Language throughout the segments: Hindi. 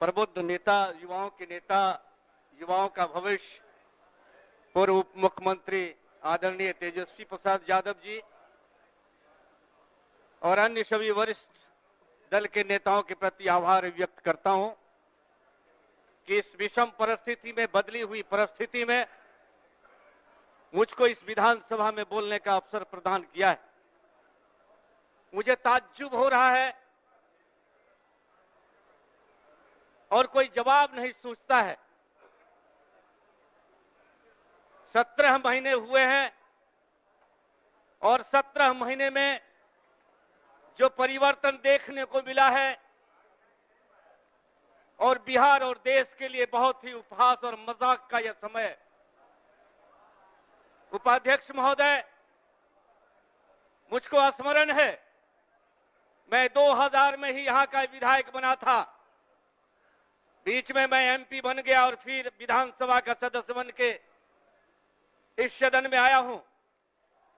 प्रबुद्ध नेता, युवाओं के नेता, युवाओं का भविष्य, पूर्व उप मुख्यमंत्री आदरणीय तेजस्वी प्रसाद यादव जी और अन्य सभी वरिष्ठ दल के नेताओं के प्रति आभार व्यक्त करता हूं कि इस विषम परिस्थिति में, बदली हुई परिस्थिति में मुझको इस विधानसभा में बोलने का अवसर प्रदान किया है। मुझे ताज्जुब हो रहा है और कोई जवाब नहीं सोचता है। 17 महीने हुए हैं और 17 महीने में जो परिवर्तन देखने को मिला है और बिहार और देश के लिए बहुत ही उपहास और मजाक का यह समय है। उपाध्यक्ष महोदय, मुझको स्मरण है, मैं 2000 में ही यहां का विधायक बना था। बीच में मैं एमपी बन गया और फिर विधानसभा का सदस्य बन के इस सदन में आया हूं।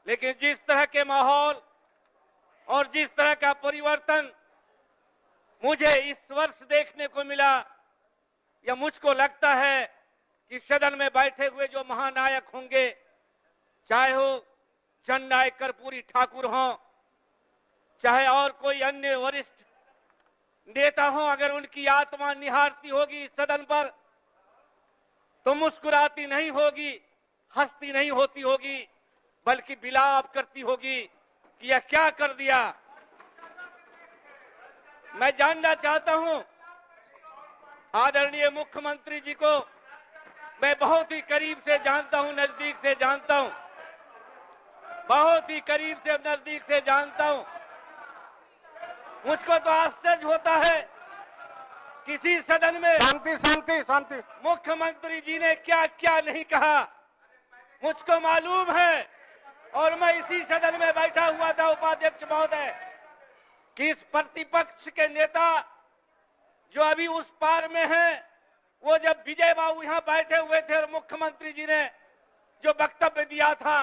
लेकिन जिस तरह के माहौल और जिस तरह का परिवर्तन मुझे इस वर्ष देखने को मिला, या मुझको लगता है कि सदन में बैठे हुए जो महानायक होंगे, चाहे हो जननायक कर्पूरी ठाकुर हो, चाहे और कोई अन्य वरिष्ठ नेता हो, अगर उनकी आत्मा निहारती होगी इस सदन पर तो मुस्कुराती नहीं होगी, हंसती नहीं होती होगी, बल्कि विलाप करती होगी कि यह क्या कर दिया। मैं जानना चाहता हूं, आदरणीय मुख्यमंत्री जी को मैं बहुत ही करीब से जानता हूं, नजदीक से जानता हूं, बहुत ही करीब से नजदीक से जानता हूं। मुझको तो आश्चर्य होता है, किसी सदन में शांति शांति शांति मुख्यमंत्री जी ने क्या क्या नहीं कहा मुझको मालूम है। और मैं इसी सदन में बैठा हुआ था उपाध्यक्ष महोदय कि इस प्रतिपक्ष के नेता जो अभी उस पार में हैं, वो जब विजय बाबू यहां बैठे हुए थे और मुख्यमंत्री जी ने जो वक्तव्य दिया था,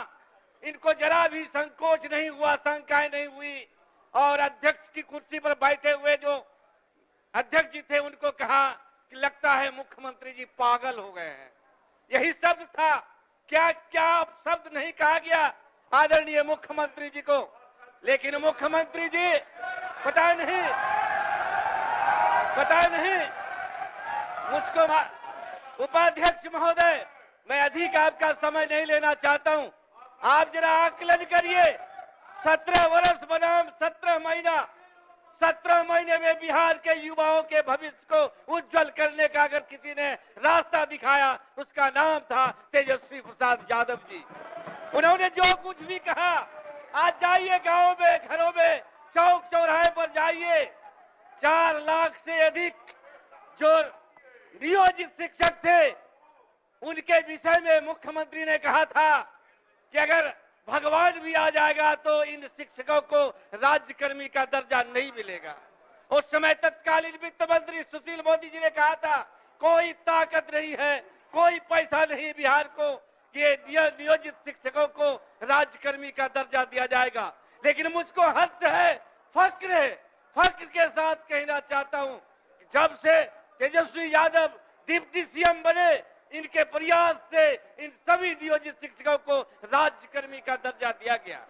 इनको जरा भी संकोच नहीं हुआ, शंकाएं नहीं हुई। और अध्यक्ष की कुर्सी पर बैठे हुए जो अध्यक्ष जी थे, उनको कहा कि लगता है मुख्यमंत्री जी पागल हो गए हैं। यही शब्द था, क्या क्या शब्द नहीं कहा गया आदरणीय मुख्यमंत्री जी को। लेकिन मुख्यमंत्री जी पता नहीं मुझको। उपाध्यक्ष महोदय, मैं अधिक आपका समय नहीं लेना चाहता हूं। आप जरा आकलन करिए, 17 वर्ष बनाम 17 महीना, 17 महीने में बिहार के युवाओं के भविष्य को उज्जवल करने का अगर किसी ने रास्ता दिखाया, उसका नाम था तेजस्वी प्रसाद यादव जी। उन्होंने जो कुछ भी कहा, आज जाइए गांवों में, घरों में, चौक चौराहे पर जाइए, 4 लाख से अधिक जो नियोजित शिक्षक थे, उनके विषय में मुख्यमंत्री ने कहा था कि अगर भगवान भी आ जाएगा तो इन शिक्षकों को राज्यकर्मी का दर्जा नहीं मिलेगा। उस समय तत्कालीन वित्त मंत्री सुशील मोदी जी ने कहा था, कोई ताकत नहीं है, कोई पैसा नहीं बिहार को, ये नियोजित शिक्षकों को राज्यकर्मी का दर्जा दिया जाएगा। लेकिन मुझको हर्ष है, फक्र है, फक्र के साथ कहना चाहता हूं कि जब से तेजस्वी यादव डिप्टी सीएम बने, इनके प्रयास से इन सभी नियोजित शिक्षकों को राज्यकर्मी का दर्जा दिया गया।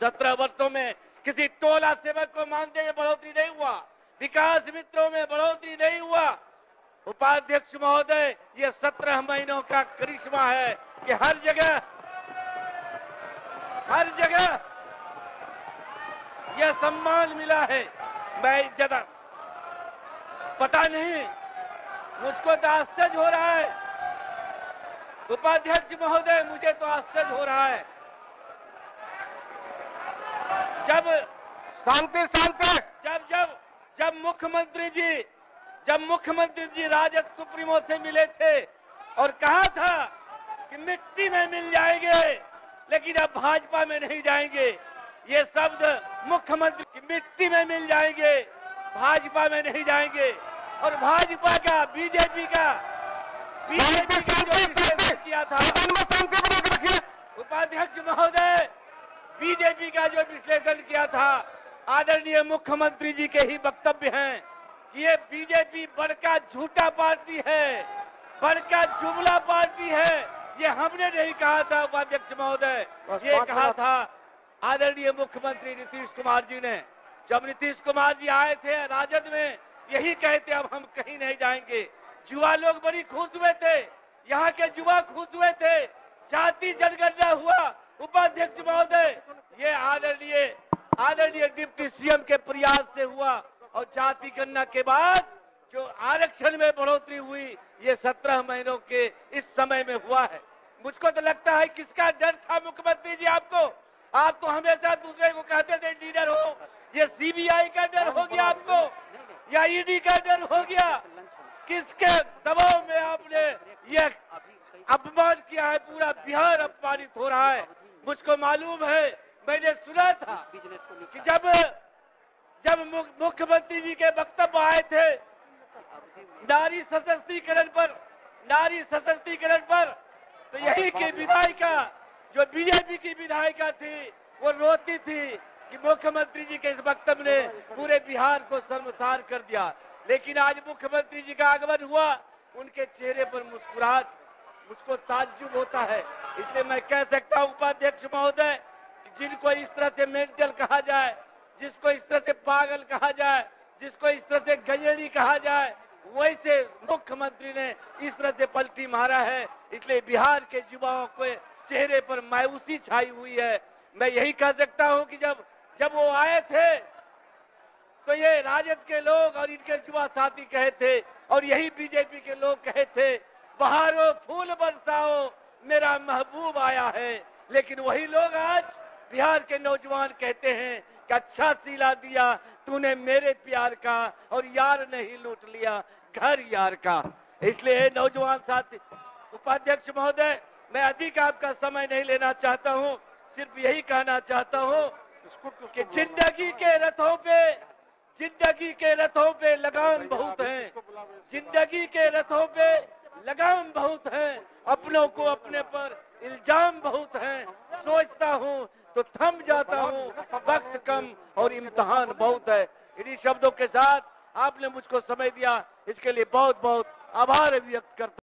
17 वर्षों में किसी टोला सेवक को मानदेय में बढ़ोतरी नहीं हुआ, विकास मित्रों में बढ़ोतरी नहीं हुआ। उपाध्यक्ष महोदय, ये 17 महीनों का करिश्मा है कि हर जगह यह सम्मान मिला है। मैं इज्जत, पता नहीं, मुझको तो आश्चर्य हो रहा है उपाध्यक्ष महोदय, मुझे तो आश्चर्य हो रहा है। जब शांति शांति जब मुख्यमंत्री जी राजद सुप्रीमो से मिले थे और कहा था कि मिट्टी में मिल जाएंगे लेकिन अब भाजपा में नहीं जाएंगे, ये शब्द मुख्यमंत्री की मिट्टी में मिल जाएंगे, भाजपा में नहीं जाएंगे। और भाजपा का, बीजेपी का जो विश्लेषण किया था उपाध्यक्ष महोदय, बीजेपी का जो विश्लेषण किया था, आदरणीय मुख्यमंत्री जी के ही वक्तव्य हैं कि ये बीजेपी बड़का झूठा पार्टी है, बड़का जुमला पार्टी है। ये हमने नहीं कहा था उपाध्यक्ष महोदय, ये कहा था आदरणीय मुख्यमंत्री नीतीश कुमार जी ने। जब नीतीश कुमार जी आए थे राजद में, यही कहते अब हम कहीं नहीं जाएंगे। युवा लोग बड़ी खुश हुए थे, यहाँ के युवा खुश हुए थे। जाति जनगणना हुआ उपाध्यक्ष महोदय, ये आदरणीय डिप्टी सीएम के प्रयास से हुआ और जाति गणना के बाद जो आरक्षण में बढ़ोतरी हुई, ये 17 महीनों के इस समय में हुआ है। मुझको तो लगता है किसका डर था मुख्यमंत्री जी आपको? आप तो हमेशा दूसरे को कहते थे लीडर हो, ये सीबीआई का डर हो गया आपको या ईडी का डर हो गया? किसके दबाव में आपने ये अपमान किया है? पूरा बिहार अपमानित हो रहा है। मुझको मालूम है, मैंने सुना था कि जब मुख्यमंत्री जी के वक्तव्य आए थे नारी सशक्तिकरण पर, तो यही की विधायिका जो बीजेपी की विधायिका थी वो रोती थी कि मुख्यमंत्री जी के इस वक्तव्य ने पूरे बिहार को शर्मसार कर दिया। लेकिन आज मुख्यमंत्री जी का आगमन हुआ, उनके चेहरे पर मुस्कुराहट, मुझको ताज्जुब होता है। इसलिए मैं कह सकता हूं उपाध्यक्ष महोदय, जिनको इस तरह से मेंटल कहा जाए, जिसको इस तरह से पागल कहा जाए, जिसको इस तरह से गंजेड़ी कहा जाए, वैसे मुख्यमंत्री ने इस तरह से पलटी मारा है। इसलिए बिहार के युवाओं के चेहरे पर मायूसी छाई हुई है। मैं यही कह सकता हूं कि जब वो आए थे तो ये राजद के लोग और इनके युवा साथी कहे थे और यही बीजेपी के लोग कहे थे बहारो फूल बरसाओ मेरा महबूब आया है। लेकिन वही लोग आज बिहार के नौजवान कहते हैं कि अच्छा सिला दिया तूने मेरे प्यार का और यार नहीं लूट लिया घर यार का। इसलिए नौजवान साथी उपाध्यक्ष महोदय, मैं अधिक आपका समय नहीं लेना चाहता हूं, सिर्फ यही कहना चाहता हूं कि जिंदगी के रथों पे लगाम बहुत है, जिंदगी के रथों पे लगाम बहुत है, अपनों को अपने पर इल्जाम बहुत है। सोचता हूँ तो थम जाता हूँ, वक्त कम और इम्तिहान बहुत है। इन्हीं शब्दों के साथ आपने मुझको समय दिया, इसके लिए बहुत बहुत आभार व्यक्त करता हूँ।